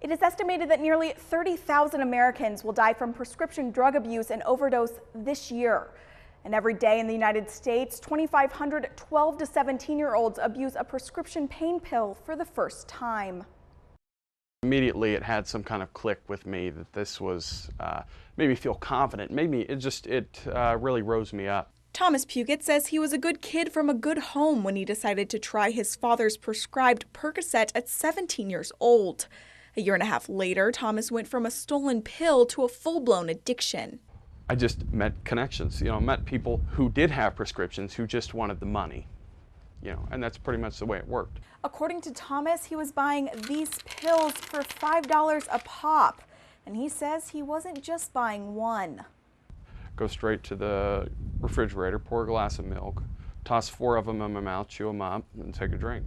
It is estimated that nearly 30,000 Americans will die from prescription drug abuse and overdose this year. And every day in the United States, 2,500 12 to 17-year-olds abuse a prescription pain pill for the first time. Immediately it had some kind of click with me that this was, made me feel confident. It really rose me up. Thomas Puget says he was a good kid from a good home when he decided to try his father's prescribed Percocet at 17 years old. A year and a half later, Thomas went from a stolen pill to a full-blown addiction. I just met connections, met people who did have prescriptions who just wanted the money, and that's pretty much the way it worked. According to Thomas, he was buying these pills for $5 a pop, and he says he wasn't just buying one. Go straight to the refrigerator, pour a glass of milk, toss 4 of them in my mouth, chew them up, and take a drink.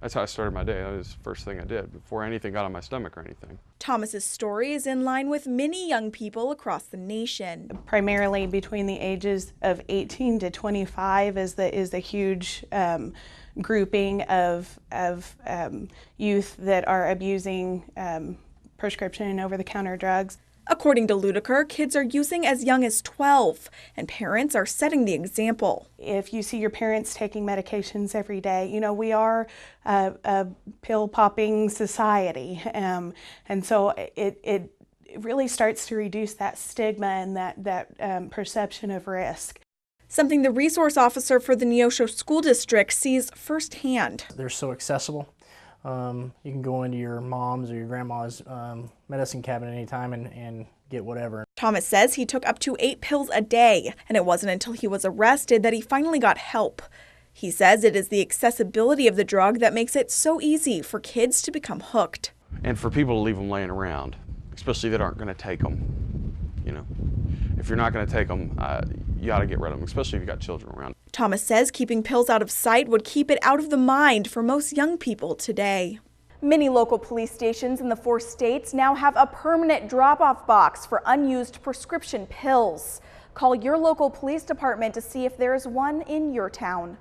That's how I started my day. That was the first thing I did before anything got on my stomach or anything. Thomas's story is in line with many young people across the nation. Primarily between the ages of 18 to 25 is the huge grouping of youth that are abusing prescription and over-the-counter drugs. According to Ludiker, kids are using as young as 12, and parents are setting the example. If you see your parents taking medications every day, we are a pill-popping society, and so it really starts to reduce that stigma and that perception of risk. Something the resource officer for the Neosho School District sees firsthand. They're so accessible. You can go into your mom's or your grandma's medicine cabinet anytime and get whatever. Thomas says he took up to 8 pills a day, and it wasn't until he was arrested that he finally got help. He says it is the accessibility of the drug that makes it so easy for kids to become hooked. And for people to leave them laying around, especially that aren't going to take them. If you're not going to take them, you ought to get rid of them, especially if you've got children around. Thomas says keeping pills out of sight would keep it out of the mind for most young people today. Many local police stations in the 4 states now have a permanent drop-off box for unused prescription pills. Call your local police department to see if there is one in your town.